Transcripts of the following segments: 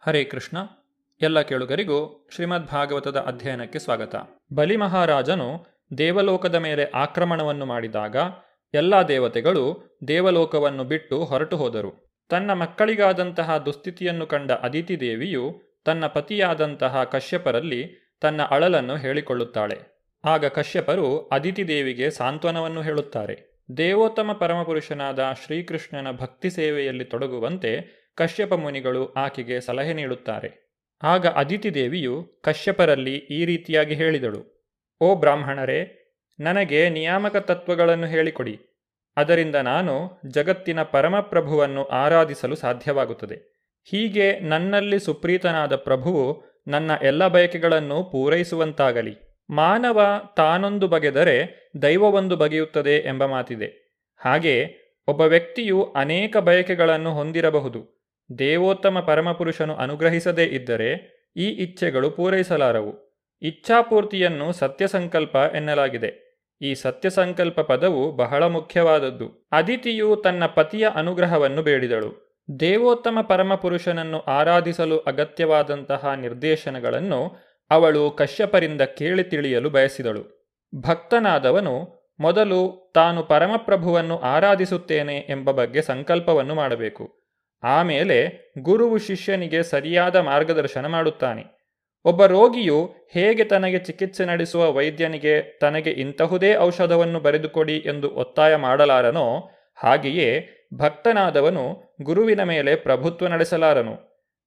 ಹರೇ ಕೃಷ್ಣ. ಎಲ್ಲ ಕೇಳುಗರಿಗೂ ಶ್ರೀಮದ್ ಭಾಗವತದ ಅಧ್ಯಯನಕ್ಕೆ ಸ್ವಾಗತ. ಬಲಿ ಮಹಾರಾಜನು ದೇವಲೋಕದ ಮೇಲೆ ಆಕ್ರಮಣವನ್ನು ಮಾಡಿದಾಗ ಎಲ್ಲ ದೇವತೆಗಳು ದೇವಲೋಕವನ್ನು ಬಿಟ್ಟು ಹೊರಟು ಹೋದರು. ತನ್ನ ಮಕ್ಕಳಿಗಾದಂತಹ ದುಸ್ಥಿತಿಯನ್ನು ಕಂಡ ಅದಿತಿ ದೇವಿಯು ತನ್ನ ಪತಿಯಾದಂತಹ ಕಶ್ಯಪರಲ್ಲಿ ತನ್ನ ಅಳಲನ್ನು ಹೇಳಿಕೊಳ್ಳುತ್ತಾಳೆ. ಆಗ ಕಶ್ಯಪರು ಅದಿತಿ ದೇವಿಗೆ ಸಾಂತ್ವನವನ್ನು ಹೇಳುತ್ತಾರೆ. ದೇವೋತ್ತಮ ಪರಮಪುರುಷನಾದ ಶ್ರೀಕೃಷ್ಣನ ಭಕ್ತಿ ಸೇವೆಯಲ್ಲಿ ತೊಡಗುವಂತೆ ಕಶ್ಯಪ ಮುನಿಗಳು ಆಕೆಗೆ ಸಲಹೆ ನೀಡುತ್ತಾರೆ. ಆಗ ಅದಿತಿ ದೇವಿಯು ಕಶ್ಯಪರಲ್ಲಿ ಈ ರೀತಿಯಾಗಿ ಹೇಳಿದಳು: ಓ ಬ್ರಾಹ್ಮಣರೇ, ನನಗೆ ನಿಯಾಮಕ ತತ್ವಗಳನ್ನು ಹೇಳಿಕೊಡಿ. ಅದರಿಂದ ನಾನು ಜಗತ್ತಿನ ಪರಮಪ್ರಭುವನ್ನು ಆರಾಧಿಸಲು ಸಾಧ್ಯವಾಗುತ್ತದೆ. ಹೀಗೆ ನನ್ನಲ್ಲಿ ಸುಪ್ರೀತನಾದ ಪ್ರಭುವು ನನ್ನ ಎಲ್ಲ ಬಯಕೆಗಳನ್ನು ಪೂರೈಸುವಂತಾಗಲಿ. ಮಾನವ ತಾನೊಂದು ಬಗೆದರೆ ದೈವವೊಂದು ಬಗೆಯುತ್ತದೆ ಎಂಬ ಮಾತಿದೆ. ಹಾಗೆ ಒಬ್ಬ ವ್ಯಕ್ತಿಯು ಅನೇಕ ಬಯಕೆಗಳನ್ನು ಹೊಂದಿರಬಹುದು. ದೇವೋತ್ತಮ ಪರಮಪುರುಷನು ಅನುಗ್ರಹಿಸದೇ ಇದ್ದರೆ ಈ ಇಚ್ಛೆಗಳು ಪೂರೈಸಲಾರವು. ಇಚ್ಛಾಪೂರ್ತಿಯನ್ನು ಸತ್ಯಸಂಕಲ್ಪ ಎನ್ನಲಾಗಿದೆ. ಈ ಸತ್ಯಸಂಕಲ್ಪ ಪದವು ಬಹಳ ಮುಖ್ಯವಾದದ್ದು. ಅದಿತಿಯು ತನ್ನ ಪತಿಯ ಅನುಗ್ರಹವನ್ನು ಬೇಡಿದಳು. ದೇವೋತ್ತಮ ಪರಮಪುರುಷನನ್ನು ಆರಾಧಿಸಲು ಅಗತ್ಯವಾದಂತಹ ನಿರ್ದೇಶನಗಳನ್ನು ಅವಳು ಕಶ್ಯಪರಿಂದ ಕೇಳಿ ತಿಳಿಯಲು ಬಯಸಿದಳು. ಭಕ್ತನಾದವನು ಮೊದಲು ತಾನು ಪರಮಪ್ರಭುವನ್ನು ಆರಾಧಿಸುತ್ತೇನೆ ಎಂಬ ಬಗ್ಗೆ ಸಂಕಲ್ಪವನ್ನು ಮಾಡಬೇಕು. ಆಮೇಲೆ ಗುರುವು ಶಿಷ್ಯನಿಗೆ ಸರಿಯಾದ ಮಾರ್ಗದರ್ಶನ ಮಾಡುತ್ತಾನೆ. ಒಬ್ಬ ರೋಗಿಯು ಹೇಗೆ ತನಗೆ ಚಿಕಿತ್ಸೆ ನಡೆಸುವ ವೈದ್ಯನಿಗೆ ತನಗೆ ಇಂತಹುದೇ ಔಷಧವನ್ನು ಬರೆದುಕೊಡಿ ಎಂದು ಒತ್ತಾಯ ಮಾಡಲಾರನೋ, ಹಾಗೆಯೇ ಭಕ್ತನಾದವನು ಗುರುವಿನ ಮೇಲೆ ಪ್ರಭುತ್ವ ನಡೆಸಲಾರನು.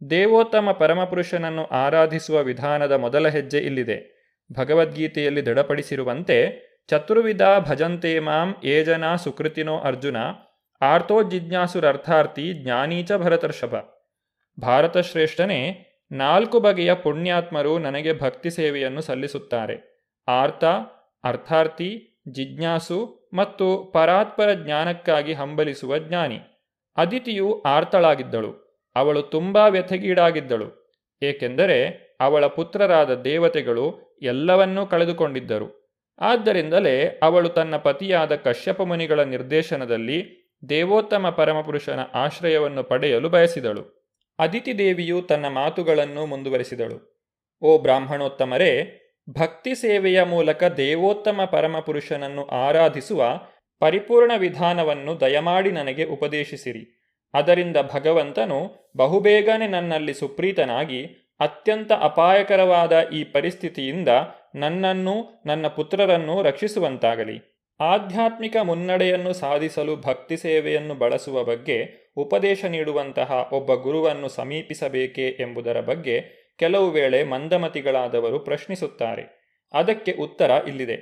ದೇವೋತ್ತಮ ಪರಮಪುರುಷನನ್ನು ಆರಾಧಿಸುವ ವಿಧಾನದ ಮೊದಲ ಹೆಜ್ಜೆ ಇಲ್ಲಿದೆ. ಭಗವದ್ಗೀತೆಯಲ್ಲಿ ದೃಢಪಡಿಸಿರುವಂತೆ ಚತುರ್ವಿಧ ಭಜಂತೆ ಮಾಂ ಯೇ ಜನಾ ಸುಕೃತಿನೋ ಅರ್ಜುನ ಆರ್ತೋ ಜಿಜ್ಞಾಸುರರ್ಥಾರ್ಥಿ ಜ್ಞಾನೀಚ ಭರತರ್ಷಭ. ಭಾರತಶ್ರೇಷ್ಠನೇ, 4 ಬಗೆಯ ಪುಣ್ಯಾತ್ಮರು ನನಗೆ ಭಕ್ತಿ ಸೇವೆಯನ್ನು ಸಲ್ಲಿಸುತ್ತಾರೆ: ಆರ್ತ, ಅರ್ಥಾರ್ಥಿ, ಜಿಜ್ಞಾಸು ಮತ್ತು ಪರಾತ್ಪರ ಜ್ಞಾನಕ್ಕಾಗಿ ಹಂಬಲಿಸುವ ಜ್ಞಾನಿ. ಅದಿತಿಯು ಆರ್ತಳಾಗಿದ್ದಳು. ಅವಳು ತುಂಬಾ ವ್ಯಥೆಗೀಡಾಗಿದ್ದಳು. ಏಕೆಂದರೆ ಅವಳ ಪುತ್ರರಾದ ದೇವತೆಗಳು ಎಲ್ಲವನ್ನೂ ಕಳೆದುಕೊಂಡಿದ್ದರು. ಆದ್ದರಿಂದಲೇ ಅವಳು ತನ್ನ ಪತಿಯಾದ ಕಶ್ಯಪ ಮುನಿಗಳ ನಿರ್ದೇಶನದಲ್ಲಿ ದೇವೋತ್ತಮ ಪರಮಪುರುಷನ ಆಶ್ರಯವನ್ನು ಪಡೆಯಲು ಬಯಸಿದಳು. ಅದಿತಿ ದೇವಿಯು ತನ್ನ ಮಾತುಗಳನ್ನು ಮುಂದುವರೆಸಿದಳು: ಓ ಬ್ರಾಹ್ಮಣೋತ್ತಮರೇ, ಭಕ್ತಿ ಸೇವೆಯ ಮೂಲಕ ದೇವೋತ್ತಮ ಪರಮಪುರುಷನನ್ನು ಆರಾಧಿಸುವ ಪರಿಪೂರ್ಣ ವಿಧಾನವನ್ನು ದಯಮಾಡಿ ನನಗೆ ಉಪದೇಶಿಸಿರಿ. ಅದರಿಂದ ಭಗವಂತನು ಬಹುಬೇಗನೆ ನನ್ನಲ್ಲಿ ಸುಪ್ರೀತನಾಗಿ ಅತ್ಯಂತ ಅಪಾಯಕರವಾದ ಈ ಪರಿಸ್ಥಿತಿಯಿಂದ ನನ್ನನ್ನೂ ನನ್ನ ಪುತ್ರರನ್ನೂ ರಕ್ಷಿಸುವಂತಾಗಲಿ. ಆಧ್ಯಾತ್ಮಿಕ ಮುನ್ನಡೆಯನ್ನು ಸಾಧಿಸಲು ಭಕ್ತಿ ಸೇವೆಯನ್ನು ಬಳಸುವ ಬಗ್ಗೆ ಉಪದೇಶ ನೀಡುವಂತಹ ಒಬ್ಬ ಗುರುವನ್ನು ಸಮೀಪಿಸಬೇಕೇ ಎಂಬುದರ ಬಗ್ಗೆ ಕೆಲವು ವೇಳೆ ಮಂದಮತಿಗಳಾದವರು ಪ್ರಶ್ನಿಸುತ್ತಾರೆ. ಅದಕ್ಕೆ ಉತ್ತರ ಇಲ್ಲಿದೆ.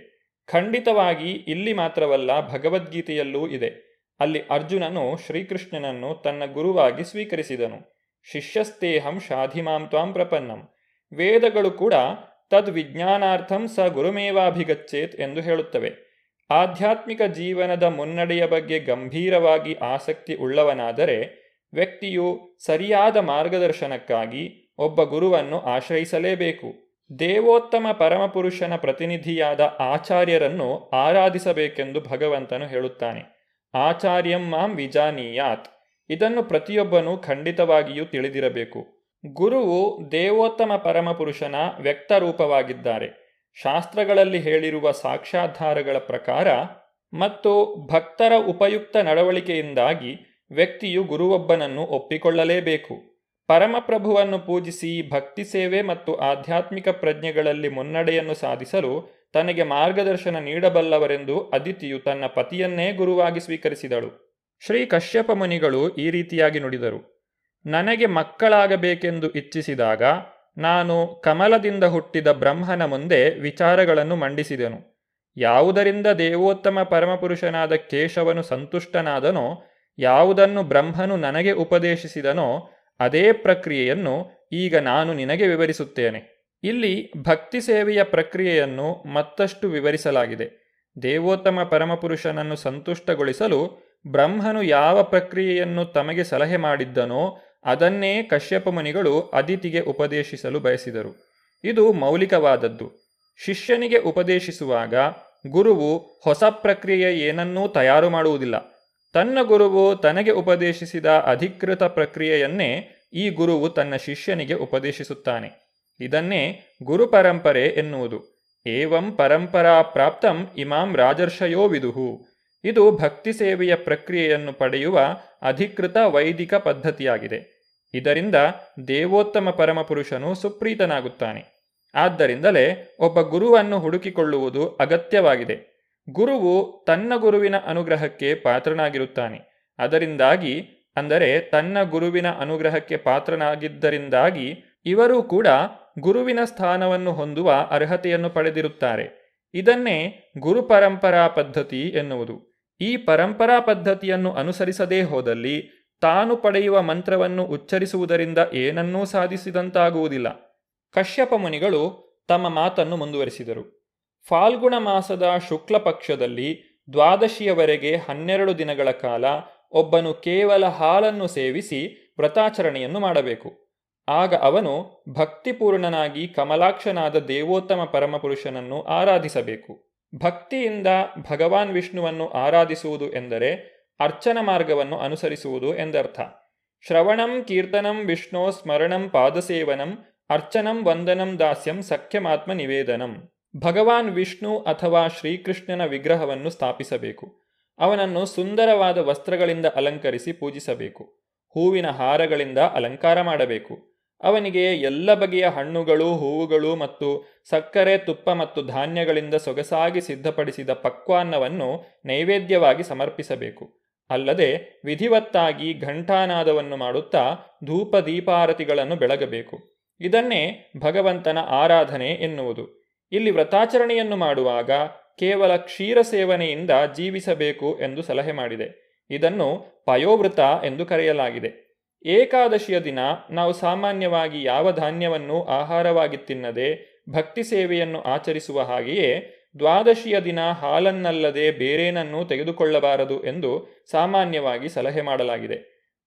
ಖಂಡಿತವಾಗಿ ಇಲ್ಲಿ ಮಾತ್ರವಲ್ಲ, ಭಗವದ್ಗೀತೆಯಲ್ಲೂ ಇದೆ. ಅಲ್ಲಿ ಅರ್ಜುನನು ಶ್ರೀಕೃಷ್ಣನನ್ನು ತನ್ನ ಗುರುವಾಗಿ ಸ್ವೀಕರಿಸಿದನು. ಶಿಷ್ಯಸ್ತೇಹಂ ಶಾಧಿಮಾಂ ತ್ವಾಂ ಪ್ರಪನ್ನಂ. ವೇದಗಳು ಕೂಡ ತದ್ ವಿಜ್ಞಾನಾರ್ಥಂ ಸ ಗುರುಮೇವಾಭಿಗಚ್ಚೇತ್ ಎಂದು ಹೇಳುತ್ತವೆ. ಆಧ್ಯಾತ್ಮಿಕ ಜೀವನದ ಮುನ್ನಡೆಯ ಬಗ್ಗೆ ಗಂಭೀರವಾಗಿ ಆಸಕ್ತಿ ಉಳ್ಳವನಾದರೆ ವ್ಯಕ್ತಿಯು ಸರಿಯಾದ ಮಾರ್ಗದರ್ಶನಕ್ಕಾಗಿ ಒಬ್ಬ ಗುರುವನ್ನು ಆಶ್ರಯಿಸಲೇಬೇಕು. ದೇವೋತ್ತಮ ಪರಮಪುರುಷನ ಪ್ರತಿನಿಧಿಯಾದ ಆಚಾರ್ಯರನ್ನು ಆರಾಧಿಸಬೇಕೆಂದು ಭಗವಂತನು ಹೇಳುತ್ತಾನೆ. ಆಚಾರ್ಯಂ ಮಾಂ ವಿಜಾನೀಯಾತ್. ಇದನ್ನು ಪ್ರತಿಯೊಬ್ಬನೂ ಖಂಡಿತವಾಗಿಯೂ ತಿಳಿದಿರಬೇಕು. ಗುರುವು ದೇವೋತ್ತಮ ಪರಮಪುರುಷನ ವ್ಯಕ್ತರೂಪವಾಗಿದ್ದಾರೆ. ಶಾಸ್ತ್ರಗಳಲ್ಲಿ ಹೇಳಿರುವ ಸಾಕ್ಷ್ಯಾಧಾರಗಳ ಪ್ರಕಾರ ಮತ್ತು ಭಕ್ತರ ಉಪಯುಕ್ತ ನಡವಳಿಕೆಯಿಂದಾಗಿ ವ್ಯಕ್ತಿಯು ಗುರುವೊಬ್ಬನನ್ನು ಒಪ್ಪಿಕೊಳ್ಳಲೇಬೇಕು. ಪರಮಪ್ರಭುವನ್ನು ಪೂಜಿಸಿ ಭಕ್ತಿ ಸೇವೆ ಮತ್ತು ಆಧ್ಯಾತ್ಮಿಕ ಪ್ರಜ್ಞೆಗಳಲ್ಲಿ ಮುನ್ನಡೆಯನ್ನು ಸಾಧಿಸಲು ತನಗೆ ಮಾರ್ಗದರ್ಶನ ನೀಡಬಲ್ಲವರೆಂದು ಅದಿತಿಯು ತನ್ನ ಪತಿಯನ್ನೇ ಗುರುವಾಗಿ ಸ್ವೀಕರಿಸಿದಳು. ಶ್ರೀ ಕಶ್ಯಪ ಮುನಿಗಳು ಈ ರೀತಿಯಾಗಿ ನುಡಿದರು: ನನಗೆ ಮಕ್ಕಳಾಗಬೇಕೆಂದು ಇಚ್ಛಿಸಿದಾಗ ನಾನು ಕಮಲದಿಂದ ಹುಟ್ಟಿದ ಬ್ರಹ್ಮನ ಮುಂದೆ ವಿಚಾರಗಳನ್ನು ಮಂಡಿಸಿದೆನು. ಯಾವುದರಿಂದ ದೇವೋತ್ತಮ ಪರಮಪುರುಷನಾದ ಕೇಶವನು ಸಂತುಷ್ಟನಾದನೋ, ಯಾವುದನ್ನು ಬ್ರಹ್ಮನು ನನಗೆ ಉಪದೇಶಿಸಿದನೋ ಅದೇ ಪ್ರಕ್ರಿಯೆಯನ್ನು ಈಗ ನಾನು ನಿನಗೆ ವಿವರಿಸುತ್ತೇನೆ. ಇಲ್ಲಿ ಭಕ್ತಿ ಸೇವೆಯ ಪ್ರಕ್ರಿಯೆಯನ್ನು ಮತ್ತಷ್ಟು ವಿವರಿಸಲಾಗಿದೆ. ದೇವೋತ್ತಮ ಪರಮಪುರುಷನನ್ನು ಸಂತುಷ್ಟಗೊಳಿಸಲು ಬ್ರಹ್ಮನು ಯಾವ ಪ್ರಕ್ರಿಯೆಯನ್ನು ತಮಗೆ ಸಲಹೆ ಮಾಡಿದ್ದನೋ ಅದನ್ನೇ ಕಶ್ಯಪ ಮುನಿಗಳು ಅದಿತಿಗೆ ಉಪದೇಶಿಸಲು ಬಯಸಿದರು. ಇದು ಮೌಲಿಕವಾದದ್ದು. ಶಿಷ್ಯನಿಗೆ ಉಪದೇಶಿಸುವಾಗ ಗುರುವು ಹೊಸ ಪ್ರಕ್ರಿಯೆ ಏನನ್ನೂ ತಯಾರು ಮಾಡುವುದಿಲ್ಲ. ತನ್ನ ಗುರುವು ತನಗೆ ಉಪದೇಶಿಸಿದ ಅಧಿಕೃತ ಪ್ರಕ್ರಿಯೆಯನ್ನೇ ಈ ಗುರುವು ತನ್ನ ಶಿಷ್ಯನಿಗೆ ಉಪದೇಶಿಸುತ್ತಾನೆ. ಇದನ್ನೇ ಗುರುಪರಂಪರೆ ಎನ್ನುವುದು. ಏವಂ ಪರಂಪರಾ ಪ್ರಾಪ್ತಂ ಇಮಾಂ ರಾಜರ್ಷಯೋ ವಿದುಹು. ಇದು ಭಕ್ತಿ ಸೇವೆಯ ಪ್ರಕ್ರಿಯೆಯನ್ನು ಪಡೆಯುವ ಅಧಿಕೃತ ವೈದಿಕ ಪದ್ಧತಿಯಾಗಿದೆ. ಇದರಿಂದ ದೇವೋತ್ತಮ ಪರಮಪುರುಷನು ಸುಪ್ರೀತನಾಗುತ್ತಾನೆ. ಆದ್ದರಿಂದಲೇ ಒಬ್ಬ ಗುರುವನ್ನು ಹುಡುಕಿಕೊಳ್ಳುವುದು ಅಗತ್ಯವಾಗಿದೆ. ಗುರುವು ತನ್ನ ಗುರುವಿನ ಅನುಗ್ರಹಕ್ಕೆ ಪಾತ್ರನಾಗಿರುತ್ತಾನೆ. ಅದರಿಂದಾಗಿ, ಅಂದರೆ ತನ್ನ ಗುರುವಿನ ಅನುಗ್ರಹಕ್ಕೆ ಪಾತ್ರನಾಗಿದ್ದರಿಂದಾಗಿ ಇವರೂ ಕೂಡ ಗುರುವಿನ ಸ್ಥಾನವನ್ನು ಹೊಂದುವ ಅರ್ಹತೆಯನ್ನು ಪಡೆದಿರುತ್ತಾರೆ. ಇದನ್ನೇ ಗುರುಪರಂಪರಾ ಪದ್ಧತಿ ಎನ್ನುವುದು. ಈ ಪರಂಪರಾ ಪದ್ಧತಿಯನ್ನು ಅನುಸರಿಸದೇ ಹೋದಲ್ಲಿ ತಾನು ಪಡೆಯುವ ಮಂತ್ರವನ್ನು ಉಚ್ಚರಿಸುವುದರಿಂದ ಏನನ್ನೂ ಸಾಧಿಸಿದಂತಾಗುವುದಿಲ್ಲ. ಕಶ್ಯಪ ಮುನಿಗಳು ತಮ್ಮ ಮಾತನ್ನು ಮುಂದುವರಿಸಿದರು. ಫಾಲ್ಗುಣ ಮಾಸದ ಶುಕ್ಲ ಪಕ್ಷದಲ್ಲಿ ದ್ವಾದಶಿಯವರೆಗೆ 12 ದಿನಗಳ ಕಾಲ ಒಬ್ಬನು ಕೇವಲ ಹಾಲನ್ನು ಸೇವಿಸಿ ವ್ರತಾಚರಣೆಯನ್ನು ಮಾಡಬೇಕು. ಆಗ ಅವನು ಭಕ್ತಿಪೂರ್ಣನಾಗಿ ಕಮಲಾಕ್ಷನಾದ ದೇವೋತ್ತಮ ಪರಮಪುರುಷನನ್ನು ಆರಾಧಿಸಬೇಕು. ಭಕ್ತಿಯಿಂದ ಭಗವಾನ್ ವಿಷ್ಣುವನ್ನು ಆರಾಧಿಸುವುದು ಎಂದರೆ ಅರ್ಚನ ಮಾರ್ಗವನ್ನು ಅನುಸರಿಸುವುದು ಎಂದರ್ಥ. ಶ್ರವಣಂ ಕೀರ್ತನಂ ವಿಷ್ಣೋ ಸ್ಮರಣಂ ಪಾದಸೇವನಂ ಅರ್ಚನಂ ವಂದನಂ ದಾಸ್ಯಂ ಸಖ್ಯಮಾತ್ಮ ನಿವೇದನಂ. ಭಗವಾನ್ ವಿಷ್ಣು ಅಥವಾ ಶ್ರೀಕೃಷ್ಣನ ವಿಗ್ರಹವನ್ನು ಸ್ಥಾಪಿಸಬೇಕು. ಅವನನ್ನು ಸುಂದರವಾದ ವಸ್ತ್ರಗಳಿಂದ ಅಲಂಕರಿಸಿ ಪೂಜಿಸಬೇಕು. ಹೂವಿನ ಹಾರಗಳಿಂದ ಅಲಂಕಾರ ಮಾಡಬೇಕು. ಅವನಿಗೆ ಎಲ್ಲ ಬಗೆಯ ಹಣ್ಣುಗಳು, ಹೂವುಗಳು ಮತ್ತು ಸಕ್ಕರೆ, ತುಪ್ಪ ಮತ್ತು ಧಾನ್ಯಗಳಿಂದ ಸೊಗಸಾಗಿ ಸಿದ್ಧಪಡಿಸಿದ ಪಕ್ವಾನ್ನವನ್ನು ನೈವೇದ್ಯವಾಗಿ ಸಮರ್ಪಿಸಬೇಕು. ಅಲ್ಲದೆ ವಿಧಿವತ್ತಾಗಿ ಘಂಟಾನಾದವನ್ನು ಮಾಡುತ್ತಾ ಧೂಪ ದೀಪಾರತಿಗಳನ್ನು ಬೆಳಗಬೇಕು. ಇದನ್ನೇ ಭಗವಂತನ ಆರಾಧನೆ ಎನ್ನುವುದು. ಇಲ್ಲಿ ವ್ರತಾಚರಣೆಯನ್ನು ಮಾಡುವಾಗ ಕೇವಲ ಕ್ಷೀರ ಸೇವನೆಯಿಂದ ಜೀವಿಸಬೇಕು ಎಂದು ಸಲಹೆ ಮಾಡಿದೆ. ಇದನ್ನು ಪಯೋವೃತ ಎಂದು ಕರೆಯಲಾಗಿದೆ. ಏಕಾದಶಿಯ ದಿನ ನಾವು ಸಾಮಾನ್ಯವಾಗಿ ಯಾವ ಧಾನ್ಯವನ್ನು ಆಹಾರವಾಗಿ ತಿನ್ನದೆ ಭಕ್ತಿ ಸೇವೆಯನ್ನು ಆಚರಿಸುವ ಹಾಗೆಯೇ ದ್ವಾದಶಿಯ ದಿನ ಹಾಲನ್ನಲ್ಲದೆ ಬೇರೇನನ್ನೂ ತೆಗೆದುಕೊಳ್ಳಬಾರದು ಎಂದು ಸಾಮಾನ್ಯವಾಗಿ ಸಲಹೆ ಮಾಡಲಾಗಿದೆ.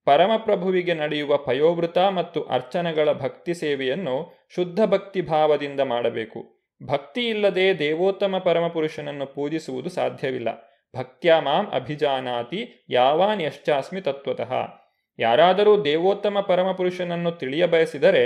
ಪರಮಪ್ರಭುವಿಗೆ ನಡೆಯುವ ಪಯೋವೃತ ಮತ್ತು ಅರ್ಚನೆಗಳ ಭಕ್ತಿ ಸೇವೆಯನ್ನು ಶುದ್ಧ ಭಕ್ತಿ ಭಾವದಿಂದ ಮಾಡಬೇಕು. ಭಕ್ತಿ ಇಲ್ಲದೆ ದೇವೋತ್ತಮ ಪರಮಪುರುಷನನ್ನು ಪೂಜಿಸುವುದು ಸಾಧ್ಯವಿಲ್ಲ. ಭಕ್ತ್ಯಾ ಮಾಂ ಅಭಿಜಾನಾತಿ ಯಾವಾನ್ ಯಶ್ಚಾಸ್ಮಿ ತತ್ವತಃ. ಯಾರಾದರೂ ದೇವೋತ್ತಮ ಪರಮಪುರುಷನನ್ನು ತಿಳಿಯಬಯಸಿದರೆ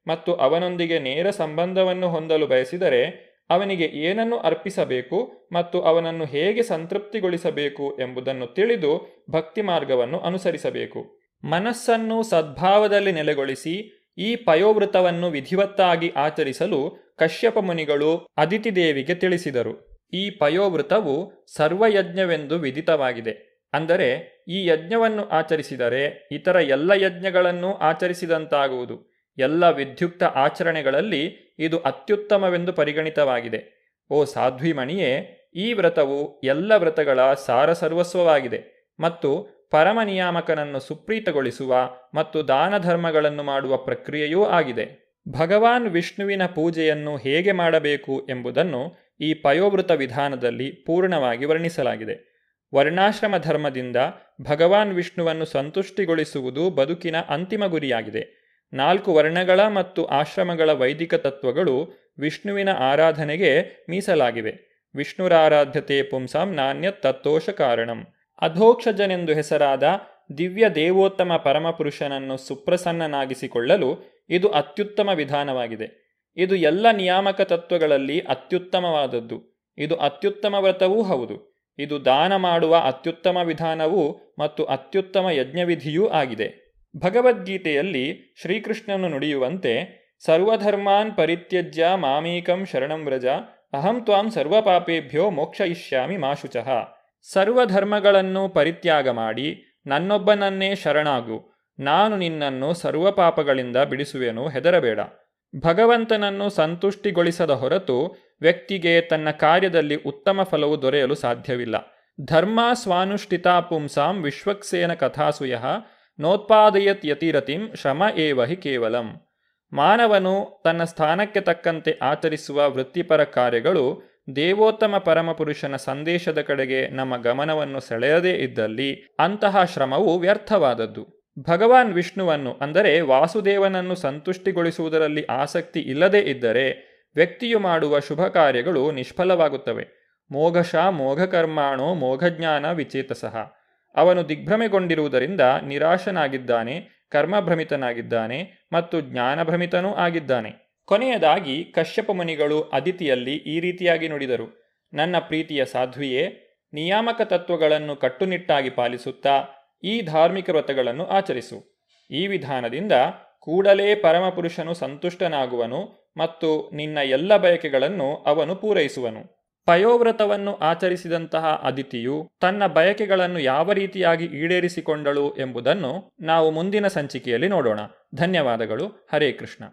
ಮತ್ತು ಅವನೊಂದಿಗೆ ನೇರ ಸಂಬಂಧವನ್ನು ಹೊಂದಲು ಬಯಸಿದರೆ ಅವನಿಗೆ ಏನನ್ನು ಅರ್ಪಿಸಬೇಕು ಮತ್ತು ಅವನನ್ನು ಹೇಗೆ ಸಂತೃಪ್ತಿಗೊಳಿಸಬೇಕು ಎಂಬುದನ್ನು ತಿಳಿದು ಭಕ್ತಿ ಮಾರ್ಗವನ್ನು ಅನುಸರಿಸಬೇಕು. ಮನಸ್ಸನ್ನು ಸದ್ಭಾವದಲ್ಲಿ ನೆಲೆಗೊಳಿಸಿ ಈ ಪಯೋವೃತವನ್ನು ವಿಧಿವತ್ತಾಗಿ ಆಚರಿಸಲು ಕಶ್ಯಪ ಮುನಿಗಳು ಅದಿತಿ ದೇವಿಗೆ ತಿಳಿಸಿದರು. ಈ ಪಯೋವೃತವು ಸರ್ವಯಜ್ಞವೆಂದು ವಿದಿತವಾಗಿದೆ. ಅಂದರೆ ಈ ಯಜ್ಞವನ್ನು ಆಚರಿಸಿದರೆ ಇತರ ಎಲ್ಲ ಯಜ್ಞಗಳನ್ನು ಆಚರಿಸಿದಂತಾಗುವುದು. ಎಲ್ಲ ವಿಧ್ಯುಕ್ತ ಆಚರಣೆಗಳಲ್ಲಿ ಇದು ಅತ್ಯುತ್ತಮವೆಂದು ಪರಿಗಣಿತವಾಗಿದೆ. ಓ ಸಾಧ್ವಿಮಣಿಯೇ, ಈ ವ್ರತವು ಎಲ್ಲ ವ್ರತಗಳ ಸಾರಸರ್ವಸ್ವವಾಗಿದೆ ಮತ್ತು ಪರಮ ನಿಯಾಮಕನನ್ನು ಸುಪ್ರೀತಗೊಳಿಸುವ ಮತ್ತು ದಾನ ಧರ್ಮಗಳನ್ನು ಮಾಡುವ ಪ್ರಕ್ರಿಯೆಯೂ ಆಗಿದೆ. ಭಗವಾನ್ ವಿಷ್ಣುವಿನ ಪೂಜೆಯನ್ನು ಹೇಗೆ ಮಾಡಬೇಕು ಎಂಬುದನ್ನು ಈ ಪಯೋವೃತ ವಿಧಾನದಲ್ಲಿ ಪೂರ್ಣವಾಗಿ ವರ್ಣಿಸಲಾಗಿದೆ. ವರ್ಣಾಶ್ರಮ ಧರ್ಮದಿಂದ ಭಗವಾನ್ ವಿಷ್ಣುವನ್ನು ಸಂತುಷ್ಟಿಗೊಳಿಸುವುದು ಬದುಕಿನ ಅಂತಿಮ ಗುರಿಯಾಗಿದೆ. 4 ವರ್ಣಗಳ ಮತ್ತು ಆಶ್ರಮಗಳ ವೈದಿಕ ತತ್ವಗಳು ವಿಷ್ಣುವಿನ ಆರಾಧನೆಗೆ ಮೀಸಲಾಗಿವೆ. ವಿಷ್ಣುರಾರಾಧ್ಯತೆ ಪುಂಸಾಂ ನಾಣ್ಯತ್ ತತ್ತೋಷ ಕಾರಣಂ. ಅಧೋಕ್ಷಜನೆಂದು ಹೆಸರಾದ ದಿವ್ಯ ದೇವೋತ್ತಮ ಪರಮಪುರುಷನನ್ನು ಸುಪ್ರಸನ್ನನಾಗಿಸಿಕೊಳ್ಳಲು ಇದು ಅತ್ಯುತ್ತಮ ವಿಧಾನವಾಗಿದೆ. ಇದು ಎಲ್ಲ ನಿಯಾಮಕ ತತ್ವಗಳಲ್ಲಿ ಅತ್ಯುತ್ತಮವಾದದ್ದು. ಇದು ಅತ್ಯುತ್ತಮ ವ್ರತವೂ ಹೌದು. ಇದು ದಾನ ಮಾಡುವ ಅತ್ಯುತ್ತಮ ವಿಧಾನವೂ ಮತ್ತು ಅತ್ಯುತ್ತಮ ಯಜ್ಞವಿಧಿಯೂ ಆಗಿದೆ. ಭಗವದ್ಗೀತೆಯಲ್ಲಿ ಶ್ರೀಕೃಷ್ಣನು ನುಡಿಯುವಂತೆ ಸರ್ವಧರ್ಮಾನ್ ಪರಿತ್ಯಜ್ಯ ಮಾಮೇಕಂ ಶರಣಂ ವ್ರಜ ಅಹಂ ತ್ವಾಂ ಸರ್ವಪಾಪೇಭ್ಯೋ ಮೋಕ್ಷಯಿಷ್ಯಾಮಿ ಮಾ ಶುಚಃ. ಸರ್ವಧರ್ಮಗಳನ್ನು ಪರಿತ್ಯಾಗ ಮಾಡಿ ನನ್ನೊಬ್ಬನನ್ನೇ ಶರಣಾಗು, ನಾನು ನಿನ್ನನ್ನು ಸರ್ವಪಾಪಗಳಿಂದ ಬಿಡಿಸುವೆನು, ಹೆದರಬೇಡ. ಭಗವಂತನನ್ನು ಸಂತುಷ್ಟಿಗೊಳಿಸದ ಹೊರತು ವ್ಯಕ್ತಿಗೆ ತನ್ನ ಕಾರ್ಯದಲ್ಲಿ ಉತ್ತಮ ಫಲವು ದೊರೆಯಲು ಸಾಧ್ಯವಿಲ್ಲ. ಧರ್ಮ ಸ್ವಾನುಷ್ಠಿತಾ ಪುಂಸಾಂ ವಿಶ್ವಕ್ಸೇನ ಕಥಾಸುಯ ನೋತ್ಪಾದಯತ್ ಯತಿರತಿಂ ಶ್ರಮ ಏವ ಹಿ ಕೇವಲಂ. ಮಾನವನು ತನ್ನ ಸ್ಥಾನಕ್ಕೆ ತಕ್ಕಂತೆ ಆಚರಿಸುವ ವೃತ್ತಿಪರ ಕಾರ್ಯಗಳು ದೇವೋತ್ತಮ ಪರಮಪುರುಷನ ಸಂದೇಶದ ಕಡೆಗೆ ನಮ್ಮ ಗಮನವನ್ನು ಸೆಳೆಯದೇ ಇದ್ದಲ್ಲಿ ಅಂತಹ ಶ್ರಮವು ವ್ಯರ್ಥವಾದದ್ದು. ಭಗವಾನ್ ವಿಷ್ಣುವನ್ನು ಅಂದರೆ ವಾಸುದೇವನನ್ನು ಸಂತುಷ್ಟಿಗೊಳಿಸುವುದರಲ್ಲಿ ಆಸಕ್ತಿ ಇಲ್ಲದೇ ಇದ್ದರೆ ವ್ಯಕ್ತಿಯು ಮಾಡುವ ಶುಭ ಕಾರ್ಯಗಳು ನಿಷ್ಫಲವಾಗುತ್ತವೆ. ಮೋಘಶಃ ಮೋಘಕರ್ಮಾಣೋ ಮೋಘಜ್ಞಾನ ವಿಚೇತಸಃ. ಅವನು ದಿಗ್ಭ್ರಮೆಗೊಂಡಿರುವುದರಿಂದ ನಿರಾಶನಾಗಿದ್ದಾನೆ ಕರ್ಮಭ್ರಮಿತನಾಗಿದ್ದಾನೆ ಮತ್ತು ಜ್ಞಾನಭ್ರಮಿತನೂ ಆಗಿದ್ದಾನೆ. ಕೊನೆಯದಾಗಿ ಕಶ್ಯಪ ಮುನಿಗಳು ಅದಿತಿಯಲ್ಲಿ ಈ ರೀತಿಯಾಗಿ ನುಡಿದರು: ನನ್ನ ಪ್ರೀತಿಯ ಸಾಧ್ವಿಯೇ, ನಿಯಾಮಕ ತತ್ವಗಳನ್ನು ಕಟ್ಟುನಿಟ್ಟಾಗಿ ಪಾಲಿಸುತ್ತಾ ಈ ಧಾರ್ಮಿಕ ವ್ರತಗಳನ್ನು ಆಚರಿಸು. ಈ ವಿಧಾನದಿಂದ ಕೂಡಲೇ ಪರಮಪುರುಷನು ಸಂತುಷ್ಟನಾಗುವನು ಮತ್ತು ನಿನ್ನ ಎಲ್ಲ ಬಯಕೆಗಳನ್ನು ಅವನು ಪೂರೈಸುವನು. ಪಯೋವ್ರತವನ್ನು ಆಚರಿಸಿದಂತಹ ಅದಿತಿಯು ತನ್ನ ಬಯಕೆಗಳನ್ನು ಯಾವ ರೀತಿಯಾಗಿ ಈಡೇರಿಸಿಕೊಂಡಳು ಎಂಬುದನ್ನು ನಾವು ಮುಂದಿನ ಸಂಚಿಕೆಯಲ್ಲಿ ನೋಡೋಣ. ಧನ್ಯವಾದಗಳು. ಹರೇ ಕೃಷ್ಣ.